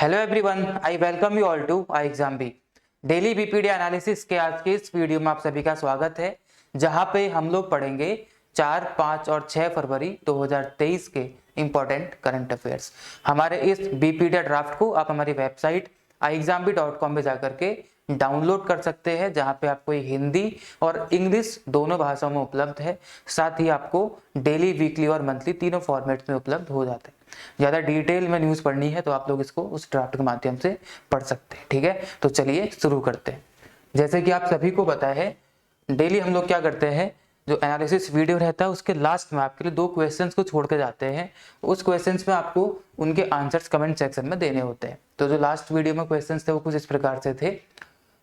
Hello everyone, I welcome you all to I exam B daily BPD analysis के आज के इस video में आप सभी का स्वागत है, जहां पे हम लोग पढ़ेंगे 4, 5 और 6 फरवरी 2023 के इंपॉर्टेंट करंट अफेयर्स। हमारे इस बीपीडी ड्राफ्ट को आप हमारी वेबसाइट iexambee.com पे जाकर के डाउनलोड कर सकते हैं, जहां पे आपको हिंदी और इंग्लिश दोनों भाषाओं में उपलब्ध है। साथ ही आपको डेली, वीकली और मंथली तीनों फॉर्मेट्स में उपलब्ध हो जाते हैं। ज़्यादा डिटेल में न्यूज़ पढ़नी है तो आप लोग इसको उस ड्राफ्ट के माध्यम से पढ़ सकते हैं। ठीक है, तो चलिए शुरू करते हैं। जैसे कि आप सभी को पता है, डेली हम लोग क्या करते हैं, जो एनालिसिस वीडियो रहता है उसके लास्ट में आपके लिए 2 क्वेश्चंस को छोड़ के जाते हैं। उस क्वेश्चंस में आपको उनके आंसर्स कमेंट सेक्शन में देने होते हैं। तो जो लास्ट वीडियो में क्वेश्चंस थे वो कुछ इस प्रकार से थे।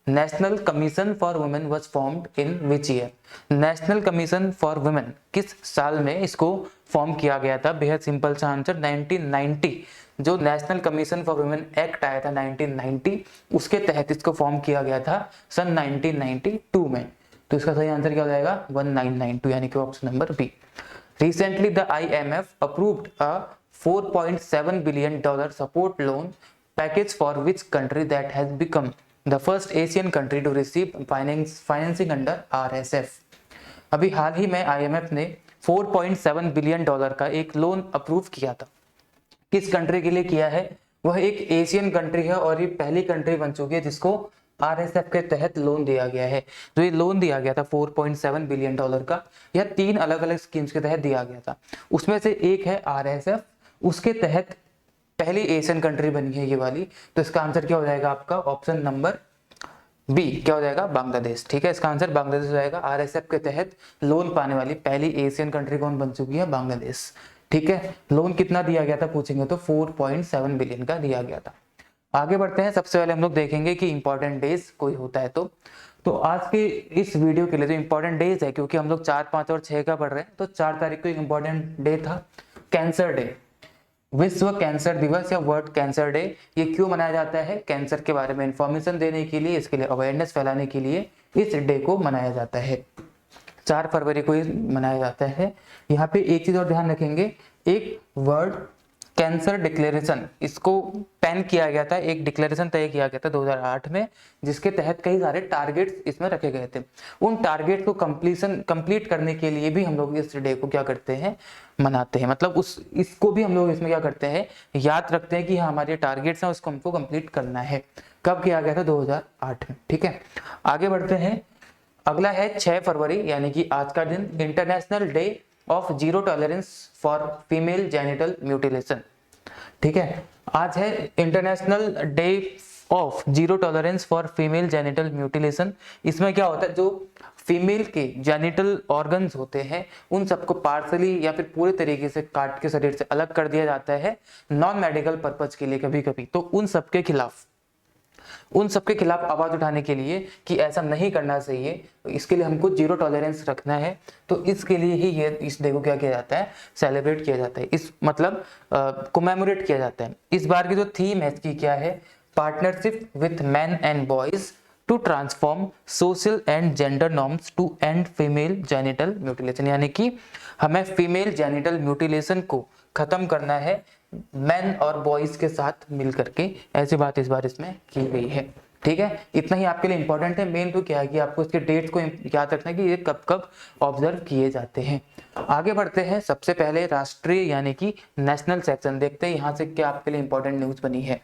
National commission for women was formed in which year? National commission for women किस साल में इसको फॉर्म किया गया था? बेहद सिंपल सा आंसर 1990। जो national commission for women act आया था 1990, उसके तहत इसको फॉर्म किया गया था सन 1992 में। तो इसका सही आंसर क्या हो जाएगा? 1992, यानी कि option number B. Recently the IMF approved a $4.7 billion support loan package for which country that has become the first Asian country to receive financing under RSF? अभी हाल ही में IMF ने $4.7 बिलियन का एक लोन अप्रूव किया था। किस country के लिए किया है? वह एक एशियन कंट्री है और ये पहली कंट्री बन चुकी है जिसको RSF के तहत लोन दिया गया है। तो ये लोन दिया गया था $4.7 बिलियन का, यह 3 अलग अलग स्कीम्स के तहत दिया गया था। उसमें से एक है RSF, उसके तहत पहली एशियन कंट्री बनी है ये वाली। तो इसका आंसर क्या हो जाएगा आपका? Option number B. क्या हो जाएगा? बांग्लादेश। ठीक है, इसका आंसर बांग्लादेश हो जाएगा। RSF के तहत लोन पाने वाली पहली एशियन कंट्री कौन बन चुकी है? बांग्लादेश। ठीक है, लोन कितना दिया गया था पूछेंगे तो 4.7 बिलियन का दिया गया था। आगे बढ़ते हैं। सबसे पहले हम लोग देखेंगे कि इंपॉर्टेंट डेज कोई होता है तो आज के इस वीडियो के लिए जो इंपॉर्टेंट डेज है, क्योंकि हम लोग 4, 5 और 6 का पढ़ रहे हैं, तो 4 तारीख को एक इंपॉर्टेंट डे था, कैंसर डे। विश्व कैंसर दिवस या वर्ल्ड कैंसर डे। ये क्यों मनाया जाता है? कैंसर के बारे में इंफॉर्मेशन देने के लिए, इसके लिए अवेयरनेस फैलाने के लिए इस डे को मनाया जाता है। 4 फरवरी को मनाया जाता है। यहाँ पे एक चीज और ध्यान रखेंगे, एक वर्ल्ड कैंसर डिक्लेरेशन इसको पेन किया गया था, एक डिक्लेरेशन तय किया गया था 2008 में, जिसके तहत कई सारे टारगेट्स इसमें रखे गए थे। उन टारगेट को कंप्लीट करने के लिए भी हम लोग इस डे को क्या करते हैं? मनाते हैं। मतलब इसको भी हम लोग इसमें क्या करते हैं? याद रखते हैं कि हमारे टारगेट्स हैं, उसको हमको कंप्लीट करना है। कब किया गया था? 2008 में। ठीक है, आगे बढ़ते हैं। अगला है 6 फरवरी, यानी कि आज का दिन, international day of zero tolerance for female genital mutilation. ठीक है, आज है international day of zero tolerance for female genital mutilation. इसमें क्या होता है, जो फीमेल के जेनिटल ऑर्गन्स होते हैं उन सबको पार्सली या फिर पूरे तरीके से काट के शरीर से अलग कर दिया जाता है नॉन मेडिकल पर्पज के लिए कभी कभी। तो उन सबके खिलाफ आवाज उठाने के लिए कि ऐसा नहीं करना चाहिए, इसके लिए हमको जीरो टॉलरेंस रखना है। तो इसके लिए ही ये इस डे को क्या किया जाता है? सेलिब्रेट किया जाता है, इस मतलब कोमेमोरेट किया जाता है। इस बार की जो थीम है इसकी क्या है? Partnership with men and boys to transform social and gender norms to end female genital mutilation. यानी कि हमें फीमेल जेनिटल म्यूटिलेशन को खत्म करना है मैन और बॉयज के साथ मिल करके, ऐसी बात इस बार इसमें की गई है। ठीक है, इतना ही आपके लिए इंपॉर्टेंट है। मेन तो क्या है कि आपको इसके डेट्स को याद रखना है कि ये कब कब ऑब्जर्व किए जाते हैं। आगे बढ़ते हैं। सबसे पहले राष्ट्रीय यानी कि नेशनल सेक्शन देखते हैं, यहाँ से क्या आपके लिए इंपॉर्टेंट न्यूज बनी है।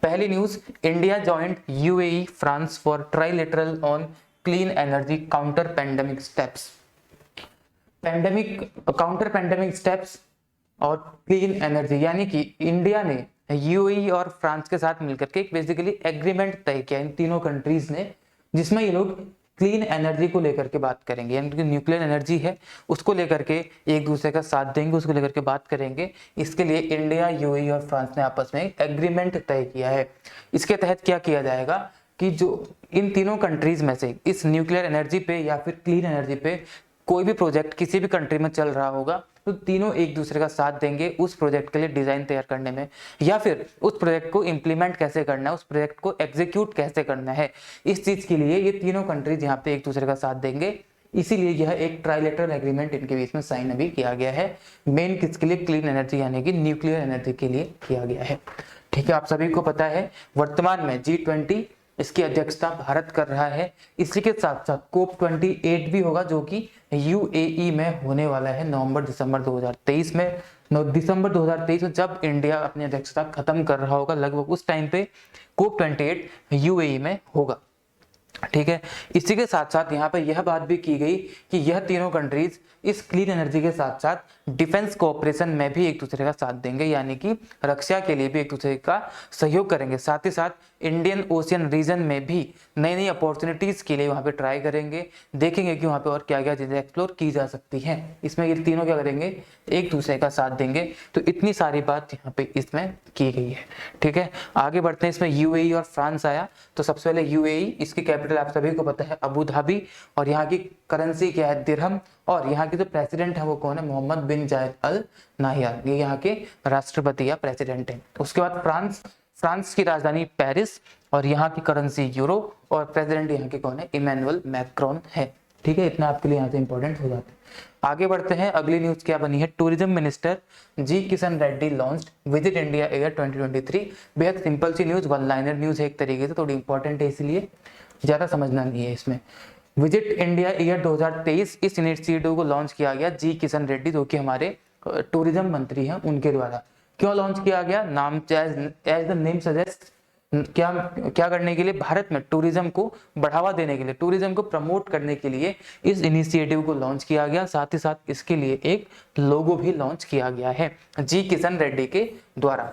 पहली news, India joint UAE France for trilateral on clean energy counter pandemic steps. Counter pandemic steps और क्लीन एनर्जी, यानी कि इंडिया ने UAE और फ्रांस के साथ मिलकर के एक बेसिकली एग्रीमेंट तय किया इन तीनों कंट्रीज ने, जिसमें ये लोग क्लीन एनर्जी को लेकर के बात करेंगे, यानी कि न्यूक्लियर एनर्जी है उसको लेकर के एक दूसरे का साथ देंगे, उसको लेकर के बात करेंगे। इसके लिए इंडिया, UAE और फ्रांस ने आपस में एक एग्रीमेंट तय किया है। इसके तहत क्या किया जाएगा कि जो इन तीनों कंट्रीज में से इस न्यूक्लियर एनर्जी पे या फिर क्लीन एनर्जी पे कोई भी प्रोजेक्ट किसी भी कंट्री में चल रहा होगा तो तीनों एक दूसरे का साथ देंगे उस प्रोजेक्ट के लिए डिजाइन तैयार करने में, या फिर उस प्रोजेक्ट को इंप्लीमेंट कैसे करना है, उस प्रोजेक्ट को एग्जीक्यूट कैसे करना है। इस चीज के लिए ये तीनों कंट्रीज यहाँ पे एक दूसरे का साथ देंगे। इसीलिए यह एक ट्राइलेटरल एग्रीमेंट इनके बीच में साइन अभी किया गया है। मेन किसके लिए? क्लीन एनर्जी यानी कि न्यूक्लियर एनर्जी के लिए किया गया है। ठीक है, आप सभी को पता है वर्तमान में G20 इसकी अध्यक्षता भारत कर रहा है। इसी के साथ साथ COP28 भी होगा जो कि UAE में होने वाला है नवंबर दिसंबर 2023 में। दिसंबर 2023 में जब इंडिया अपनी अध्यक्षता खत्म कर रहा होगा, लगभग उस टाइम पे COP28 UAE में होगा। ठीक है, इसी के साथ साथ यहाँ पे यह बात भी की गई कि यह तीनों कंट्रीज इस क्लीन एनर्जी के साथ साथ डिफेंस कोऑपरेशन में भी एक दूसरे का साथ देंगे, यानी कि रक्षा के लिए भी एक दूसरे का सहयोग करेंगे। साथ ही साथ इंडियन ओशियन रीजन में भी नई नई अपॉर्चुनिटीज के लिए वहाँ पे ट्राई करेंगे, देखेंगे कि वहाँ पे और क्या क्या चीजें एक्सप्लोर की जा सकती हैं। इसमें ये तीनों क्या करेंगे, एक दूसरे का साथ देंगे। तो इतनी सारी बात यहाँ पे इसमें की गई है। ठीक है, आगे बढ़ते हैं। इसमें UAE और फ्रांस आया। तो सबसे पहले UAE, इसकी कैपिटल आप सभी को पता है अबू धाबी, और यहाँ की करेंसी क्या है, दिरहम, और यहाँ के जो प्रेसिडेंट है वो कौन है, मोहम्मद बिन जायद अल नाहियान, ये यहाँ के राष्ट्रपति या प्रेसिडेंट है। उसके बाद फ्रांस की राजधानी पेरिस, और यहाँ की करेंसी यूरो, और प्रेसिडेंट यहाँ के कौन है, इमैनुअल मैक्रोन है। ठीक है, इतना आपके लिए यहाँ से इंपॉर्टेंट हो जाता है। आगे बढ़ते हैं, अगली न्यूज क्या बनी है। Tourism minister ji Kishan Reddy launched visit India year 2023। बेहद सिंपल सी न्यूज, वन लाइनर न्यूज है एक तरीके से, थोड़ी इंपॉर्टेंट है इसलिए ज्यादा समझना नहीं है इसमें। विजिट इंडिया ईयर 2023 इस इनिशिएटिव को लॉन्च किया गया जी किशन रेड्डी, जो कि हमारे टूरिज्म मंत्री हैं, उनके द्वारा। क्यों लॉन्च किया गया, नाम एज द नेम सजेस्ट, क्या करने के लिए, भारत में टूरिज्म को बढ़ावा देने के लिए, टूरिज्म को प्रमोट करने के लिए इस इनिशिएटिव को लॉन्च किया गया। साथ ही साथ इसके लिए एक लोगो भी लॉन्च किया गया है जी किशन रेड्डी के द्वारा।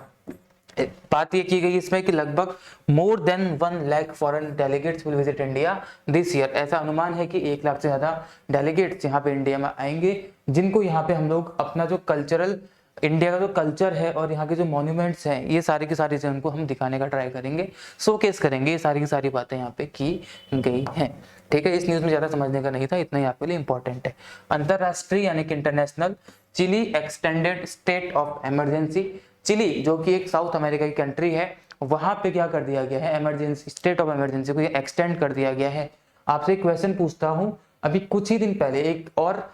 बात ये की गई इसमें कि लगभग more than 1 lakh foreign delegates will visit India this year. ऐसा अनुमान है कि 1 लाख से ज्यादा डेलीगेट्स यहाँ पे इंडिया में आएंगे, जिनको यहाँ पे हम लोग अपना जो कल्चरल, इंडिया का जो कल्चर है और यहाँ के जो मॉन्यूमेंट्स हैं, ये सारी की सारी चीजें उनको हम दिखाने का ट्राई करेंगे, शोकेस करेंगे। ये सारी की सारी बातें यहाँ पे की गई हैं। ठीक है, इस न्यूज में ज्यादा समझने का नहीं था, इतना ही आपके लिए इंपॉर्टेंट है। अंतरराष्ट्रीय यानी कि international, Chile extended state of emergency. Chile जो कि एक साउथ अमेरिका की कंट्री है, वहां पे क्या कर दिया गया है, इमरजेंसी, स्टेट ऑफ इमरजेंसी को एक्सटेंड कर दिया गया है। आपसे एक क्वेश्चन पूछता हूं, अभी कुछ ही दिन पहले एक और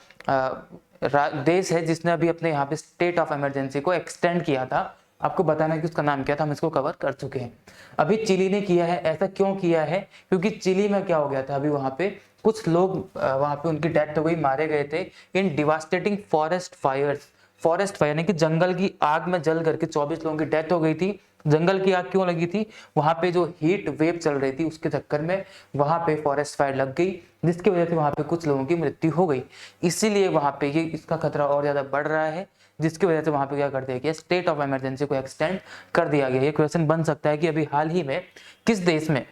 देश है जिसने अभी अपने यहाँ पे स्टेट ऑफ इमरजेंसी को एक्सटेंड किया था, आपको बताना है कि उसका नाम क्या था, हम इसको कवर कर चुके हैं। अभी चिली ने किया है। ऐसा क्यों किया है, क्योंकि चिली में क्या हो गया था, अभी वहां पे कुछ लोग वहां पे उनकी डेथ हो गई, मारे गए थे in devastating forest fires. Forest fire यानी कि जंगल की आग में जल करके 24 लोगों की डेथ हो गई थी। जंगल की आग क्यों लगी थी, वहां पे जो हीट वेव चल रही थी उसके चक्कर में वहां पे फॉरेस्ट फायर लग गई, जिसकी वजह से वहां पे कुछ लोगों की मृत्यु हो गई। इसीलिए वहां पे ये इसका खतरा और ज्यादा बढ़ रहा है, जिसकी वजह से वहां पे क्या कर दिया गया, स्टेट ऑफ इमरजेंसी को एक्सटेंड कर दिया गया। ये क्वेश्चन बन सकता है कि अभी हाल ही में किस देश में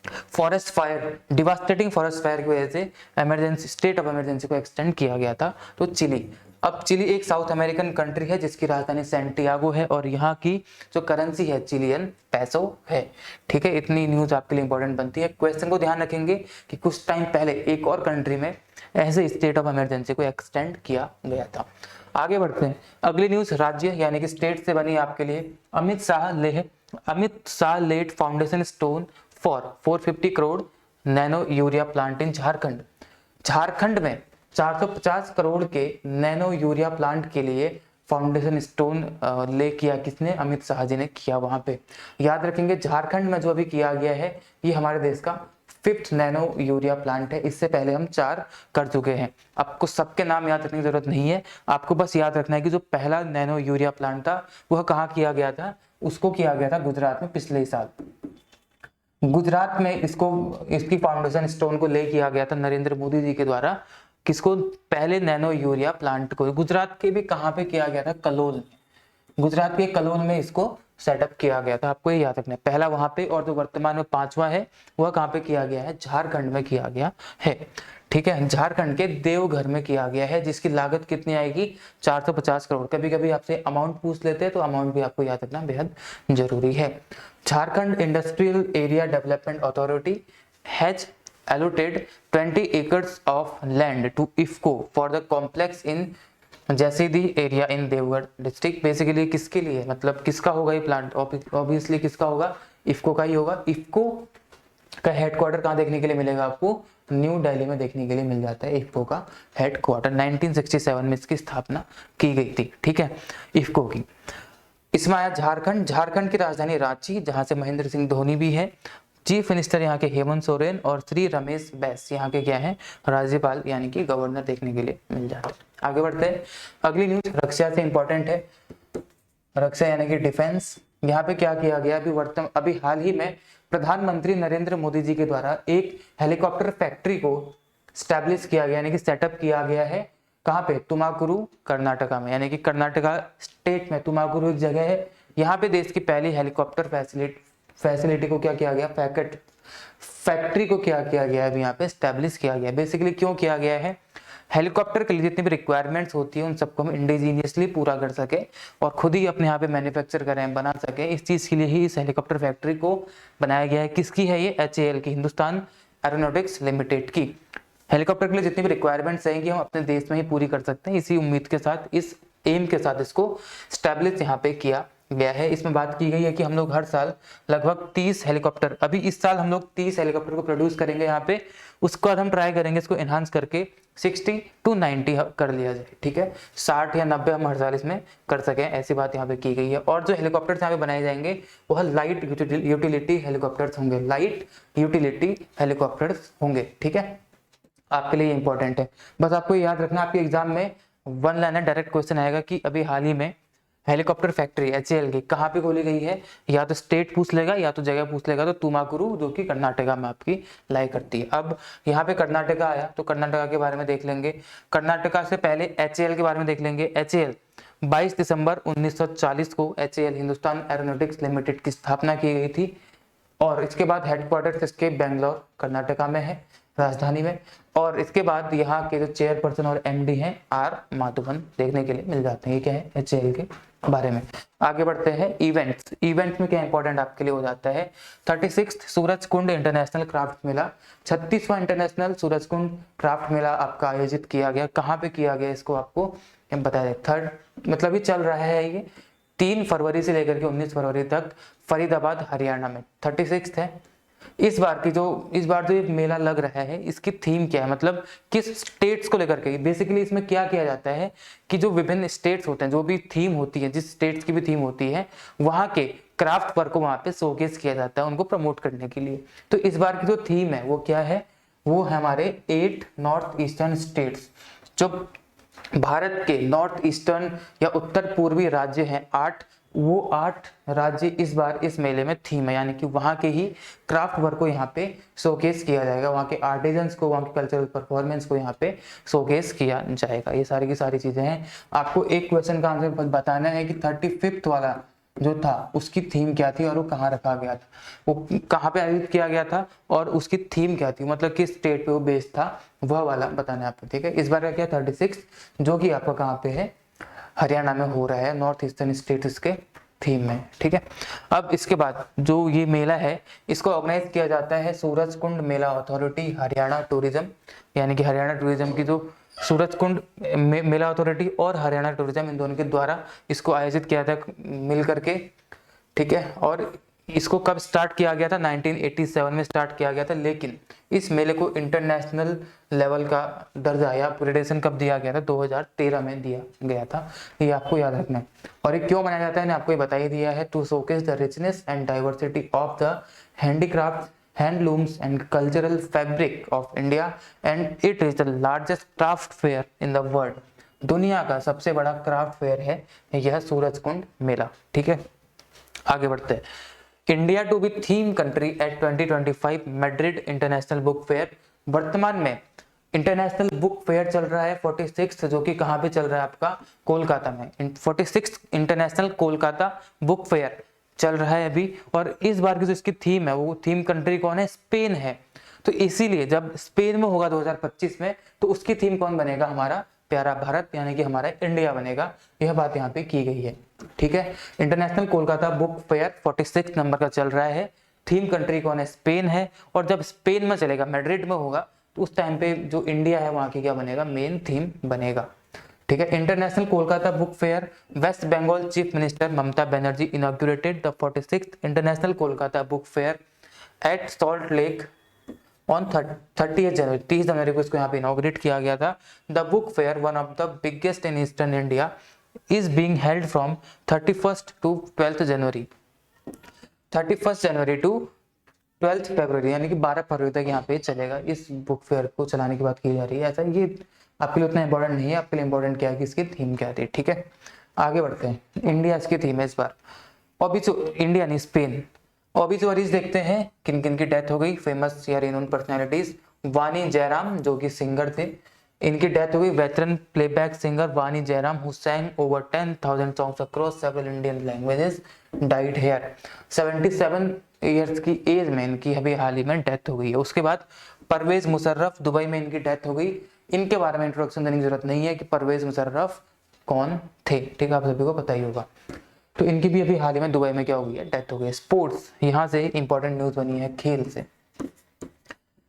forest fire, devastating forest fire की वजह से इमरजेंसी, स्टेट ऑफ इमरजेंसी को एक्सटेंड किया गया था, तो चिली। अब चिली एक साउथ अमेरिकन कंट्री है जिसकी राजधानी सैंटियागो है, और यहाँ की जो करेंसी है चिलियन पैसो है। ठीक है, इतनी न्यूज आपके लिए इंपॉर्टेंट बनती है। क्वेश्चन को ध्यान रखेंगे कि कुछ टाइम पहले एक और कंट्री में ऐसे स्टेट ऑफ इमरजेंसी को एक्सटेंड किया गया था। आगे बढ़ते हैं, अगली न्यूज राज्य यानी कि स्टेट से बनी आपके लिए। Amit Shah laid foundation stone for 450 crore nano urea plant in Jharkhand. Jharkhand में 450 करोड़ के नैनो यूरिया प्लांट के लिए फाउंडेशन स्टोन ले किया किसने, अमित शाह जी ने किया वहां पे। याद रखेंगे झारखंड में जो अभी किया गया है ये हमारे देश का 5th नैनो यूरिया प्लांट है। इससे पहले हम 4 कर चुके हैं। आपको सबके नाम याद रखने की जरूरत नहीं है, आपको बस याद रखना है कि जो पहला नैनो यूरिया प्लांट था वह कहाँ किया गया था, उसको किया गया था गुजरात में पिछले साल। गुजरात में इसकी फाउंडेशन स्टोन को ले किया गया था नरेंद्र मोदी जी के द्वारा। किसको, पहले नैनो यूरिया प्लांट को। गुजरात के भी कहां पे किया गया था, कलोल में। गुजरात के कलोल में इसको सेटअप किया गया था, आपको ये याद रखना है। पहला वहां पे, और जो वर्तमान में 5वां है वह कहां पे किया गया है, झारखंड में किया गया है। ठीक है, झारखंड के देवघर में किया गया है, जिसकी लागत कितनी आएगी, 450 करोड़। कभी कभी आपसे अमाउंट पूछ लेते हैं तो अमाउंट भी आपको याद रखना बेहद जरूरी है। Jharkhand industrial area development authority has allotted 20 acres of land to IFCO for the complex in Jasidih area in देवगढ़ डिस्ट्रिक्ट। बेसिकली किसके लिए, मतलब किसका होगा ये प्लांट, ऑब्वियसली किसका होगा, इफ्को का ही होगा। इफ्को का हेडक्वार्टर कहाँ देखने के लिए मिलेगा आपको, न्यू दिल्ली में देखने के लिए मिल जाता है इफ्को का हेडक्वार्टर। 1967 में इसकी स्थापना की गई थी। ठीक है, इफ्को की। इसमें आया झारखंड, झारखंड की राजधानी रांची, जहां से महेंद्र सिंह धोनी भी है। चीफ मिनिस्टर यहाँ के हेमंत सोरेन और श्री रमेश बैस यहाँ के क्या है, राज्यपाल यानी कि गवर्नर देखने के लिए मिल जाते हैं। आगे बढ़ते हैं, अगली न्यूज रक्षा से इंपॉर्टेंट है। रक्षा यानी कि डिफेंस। यहाँ पे क्या किया गया, अभी हाल ही में प्रधानमंत्री नरेंद्र मोदी जी के द्वारा एक हेलीकॉप्टर फैक्ट्री को स्टैब्लिश किया गया, यानी कि सेटअप किया गया है। कहाँ पे, तुमाकुरु कर्नाटका में, यानी कि कर्नाटका स्टेट में तुमाकुरु एक जगह है। यहाँ पे देश की पहली हेलीकॉप्टर फैसिलिटी को क्या किया गया, फैक्ट्री को क्या किया गया है, यहाँ पे स्टैब्लिश किया गया। बेसिकली क्यों किया गया है, हेलीकॉप्टर के लिए जितनी भी रिक्वायरमेंट्स होती है उन सबको हम इंडिजीनियसली पूरा कर सके और खुद ही अपने यहाँ पे मैन्युफैक्चर करें, बना सके। इस चीज के लिए ही इस हेलीकॉप्टर फैक्ट्री को बनाया गया है। किसकी है ये, HAL की, हिंदुस्तान एरोनॉटिक्स लिमिटेड की। हेलीकॉप्टर के लिए जितनी भी रिक्वायरमेंट्स रहेंगी हम अपने देश में ही पूरी कर सकते हैं। इसी उम्मीद के साथ, इस एम के साथ इसको स्टैब्लिश यहाँ पे किया गया है। इसमें बात की गई है कि हम लोग हर साल लगभग 30 हेलीकॉप्टर, अभी इस साल हम लोग 30 हेलीकॉप्टर को प्रोड्यूस करेंगे यहाँ पे। उसके बाद हम ट्राई करेंगे इसको एनहांस करके 60 to 90 कर लिया जाए, ठीक है। 60 या 90 हम हर साल इसमें कर सकें, ऐसी बात यहाँ पे की गई है। और जो हेलीकॉप्टर्स यहाँ पे बनाए जाएंगे वह लाइट यूटिलिटी हेलीकॉप्टर्स होंगे, लाइट यूटिलिटी हेलीकॉप्टर्स होंगे, ठीक है। आपके लिए इंपॉर्टेंट है, बस आपको याद रखना। आपके एग्जाम में वन लाइनर डायरेक्ट क्वेश्चन आएगा कि अभी हाल ही में हेलीकॉप्टर फैक्ट्री HAL की कहाँ पे खोली गई है, या तो स्टेट पूछ लेगा या तो जगह पूछ लेगा। तो तुमाकुरु, जो कि कर्नाटका में आपकी लाई करती है। अब यहाँ पे कर्नाटका आया तो कर्नाटका के बारे में देख लेंगे। कर्नाटका से पहले HAL के बारे में देख लेंगे। HAL 22 दिसंबर 1940 को HAL हिंदुस्तान एरोनॉटिक्स लिमिटेड की स्थापना की गई थी और इसके बाद हेडक्वार्टर्स इसके बेंगलोर कर्नाटका में है, राजधानी में। और इसके बाद यहाँ के जो चेयरपर्सन और MD हैं R माधवन देखने के लिए मिल जाते हैं। ये क्या है, HAL के बारे में। आगे बढ़ते हैं, इवेंट्स में क्या इंपॉर्टेंट आपके लिए हो जाता है। 36 सूरज कुंड इंटरनेशनल क्राफ्ट मेला, 36वां इंटरनेशनल सूरज कुंड क्राफ्ट मेला आपका आयोजित किया गया। कहाँ पे किया गया इसको आपको बताया, थर्ड मतलब ये चल रहा है, ये 3 फरवरी से लेकर के 19 फरवरी तक फरीदाबाद हरियाणा में 36 है। इस बार जो ये मेला लग रहा है इसकी थीम क्या है, मतलब किस स्टेट्स को लेकर के। बेसिकली इसमें क्या किया जाता है कि जो विभिन्न स्टेट्स होते हैं, जो भी थीम होती है, जिस स्टेट्स की भी थीम होती है, वहां के क्राफ्ट वर्क को वहां पे शोकेस किया जाता है उनको प्रमोट करने के लिए। तो इस बार की जो थीम है वो क्या है, वो है हमारे 8 नॉर्थ ईस्टर्न स्टेट्स। जो भारत के नॉर्थ ईस्टर्न या उत्तर पूर्वी राज्य हैं 8, वो 8 राज्य इस बार इस मेले में थीम है, यानी कि वहाँ के ही क्राफ्ट वर्क को यहाँ पे शोकेस किया जाएगा, वहाँ के आर्टिजन्स को, वहाँ के कल्चरल परफॉर्मेंस को यहाँ पे शोकेस किया जाएगा। ये सारी की सारी चीजें हैं। आपको एक क्वेश्चन का आंसर बताना है कि 35th वाला जो था उसकी थीम क्या थी और वो कहाँ रखा गया था, वो कहाँ पे आयोजित किया गया था और उसकी थीम क्या थी, मतलब किस स्टेट पे वो बेस्ड था, वह वाला बताना है आपको, ठीक है। इस बार का क्या 36 जो कि आपका कहाँ पे है, हरियाणा में हो रहा है, नॉर्थ ईस्टर्न स्टेट्स के थीम में, ठीक है। अब इसके बाद जो ये मेला है इसको ऑर्गेनाइज किया जाता है सूरज कुंड मेला अथॉरिटी हरियाणा टूरिज्म, यानी कि हरियाणा टूरिज्म की जो सूरज कुंड मेला अथॉरिटी और हरियाणा टूरिज्म, इन दोनों के द्वारा इसको आयोजित किया था मिल करके, ठीक है। और इसको कब स्टार्ट किया गया था, 1987 में स्टार्ट किया गया था, लेकिन इस मेले को इंटरनेशनल लेवल का दर्जा या एक्रेडिटेशन कब दिया गया था, 2013 में दिया गया था। ये आपको याद रखना है। और ये क्यों मनाया जाता है, आपको ये बता ही दिया है, to showcase the richness and diversity of the handicraft, handlooms and cultural fabric of India and it is the largest craft fair in the world. दुनिया का सबसे बड़ा क्राफ्ट फेयर है यह सूरज कुंड मेला, ठीक है। आगे बढ़ते हैं, India to be theme country at 2025 Madrid international book fair. वर्तमान में इंटरनेशनल बुक फेयर चल रहा है 46, जो कि कहाँ पे चल रहा है आपका, कोलकाता में। 46 इंटरनेशनल कोलकाता बुक फेयर चल रहा है अभी। और इस बार की जो इसकी थीम है, वो थीम कंट्री कौन है, स्पेन है। तो इसीलिए जब स्पेन में होगा 2025 में, तो उसकी थीम कौन बनेगा, हमारा प्यारा भारत, यानी कि हमारा इंडिया बनेगा। यह बात यहाँ पे की गई है, ठीक है। International Kolkata book fair 46 number का चल रहा है। थीम कंट्री कौन है, स्पेन है। और जब स्पेन में चलेगा, मैड्रिड में होगा, तो उस टाइम पे जो इंडिया है वहां की क्या बनेगा, मेन थीम बनेगा, ठीक है। International Kolkata book fair, West Bengal chief minister Mamata Banerjee inaugurated the 46th international Kolkata book fair at Salt Lake on 30 January, 30 जनवरी को इसको यहाँ पे इनॉग्रेट किया गया था। The book fair one of the biggest in eastern India is being held from 31st to 12th January, 31st January to 12th February, यानी कि 12 फरवरी तक यहाँ पे चलेगा। इस बुक फेयर को चलाने की बात की जा रही है। ऐसा ये आपके लिए उतना इंपॉर्टेंट नहीं है, आपके लिए इंपॉर्टेंट क्या है कि इसकी थीम क्या थी। ठीक है, आगे बढ़ते हैं। इंडिया इसकी थीम है इस बार। इंडिया नहीं, स्पेन। ऑबिचुअरीज देखते हैं, किन किन की डेथ हो गई, फेमस या रिनोन पर्सनैलिटीज। वानी जयराम जो कि सिंगर थे, इनकी डेथ हो गई। वेटरन प्लेबैक सिंगर वानी Jairam who sang over 10,000 songs across several Indian languages died here। 77 years की एज में इनकी अभी हाल ही में डेथ हो गई है। उसके बाद परवेज मुशर्रफ, दुबई में इनकी डेथ हो गई। इनके बारे में इंट्रोडक्शन देने की जरूरत नहीं है कि परवेज मुशर्रफ कौन थे, ठीक है, आप सभी को पता ही होगा। तो इनकी भी अभी हाल ही में दुबई में क्या हो गई है, डेथ हो गई है। स्पोर्ट्स, यहाँ से इंपॉर्टेंट न्यूज बनी है खेल से।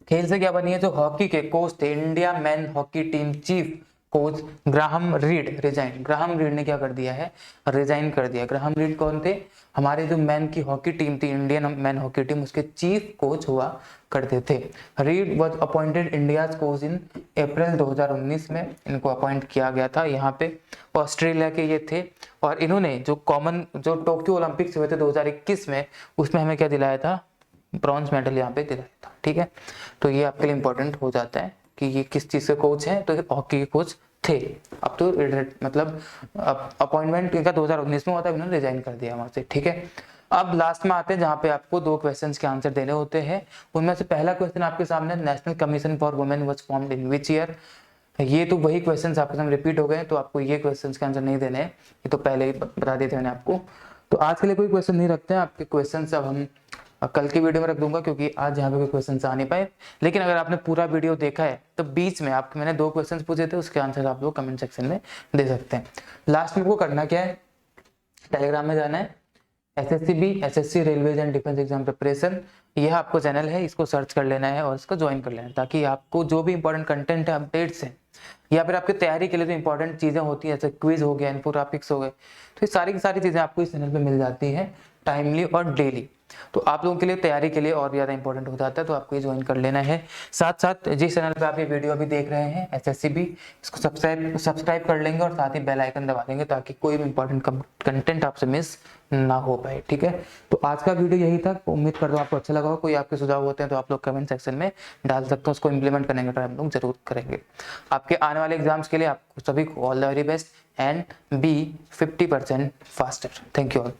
खेल से क्या बनी है, जो हॉकी के कोच थे, India man hockey team chief coach Graham read resign. Graham read ने क्या कर दिया है, रिजाइन कर दिया। ग्राहम रीड कौन थे, हमारे जो मैन की हॉकी टीम थी, इंडियन मैन हॉकी टीम, उसके चीफ कोच हुआ करते थे। Reid was appointed India's coach in April 2019 में इनको अपॉइंट किया गया था। यहाँ पे ऑस्ट्रेलिया के ये थे, और इन्होंने जो टोक्यो ओलंपिक्स हुए थे 2021 में, उसमें हमें क्या दिलाया था, ब्रॉन्ज मेडल यहाँ पे दिलाया था। ठीक है, तो ये आपके लिए इंपॉर्टेंट हो जाता है कि ये किस चीज के कोच हैं, तो हॉकी के कोच थे। अब तो मतलब अपॉइंटमेंट इनका 2019 में हुआ था, इन्होंने रिजाइन कर दिया वहां से। ठीक है, अब लास्ट में आते हैं जहाँ पे आपको 2 क्वेश्चंस के आंसर देने होते हैं। उनमें से पहला क्वेश्चन आपके सामने, national commission for women was formed in which year. ये तो वही क्वेश्चंस आपके सामने रिपीट हो गए, तो आपको ये क्वेश्चंस के आंसर नहीं देने हैं, ये तो पहले ही बता दिए थे मैंने आपको। तो आज के लिए कोई क्वेश्चन नहीं रखते हैं, आपके क्वेश्चन अब हम कल की वीडियो में रख दूंगा, क्योंकि आज यहाँ पे कोई क्वेश्चन आ नहीं पाए। लेकिन अगर आपने पूरा वीडियो देखा है तो बीच में आपके मैंने 2 क्वेश्चन पूछे थे, उसके आंसर आप लोग कमेंट सेक्शन में दे सकते हैं। लास्ट में आपको करना क्या है, टेलीग्राम में जाना है, SSCB SSC railways and defence exam preparation, यह आपको चैनल है, इसको सर्च कर लेना है और इसको ज्वाइन कर लेना है, ताकि आपको जो भी इंपॉर्टेंट कंटेंट है, अपडेट्स हैं, या फिर आपकी तैयारी के लिए जो इंपॉर्टेंट चीजें होती है, जैसे क्विज हो गया, इन्फोग्राफिक्स हो गए, तो ये सारी की सारी चीजें आपको इस चैनल पे मिल जाती हैं टाइमली और डेली। तो आप लोगों के लिए तैयारी के लिए और भी ज्यादा इंपॉर्टेंट हो जाता है, तो आपको ये ज्वाइन कर लेना है। साथ साथ जिस चैनल पे आप ये वीडियो अभी देख रहे हैं SSCB, इसको सब्सक्राइब कर लेंगे और साथ ही बेल आइकन दबा देंगे, ताकि कोई भी इंपॉर्टेंट कंटेंट आपसे मिस ना हो पाए। ठीक है, तो आज का वीडियो यही था, उम्मीद करता हूँ आपको अच्छा लगा हो। कोई आपके सुझाव होते हैं तो आप लोग कमेंट सेक्शन में डाल सकते हो, उसको इम्प्लीमेंट करने का ट्राई हम लोग जरूर करेंगे। आपके आने वाले एग्जाम्स के लिए आपको सभी को all the very best and be 50% faster. Thank you all.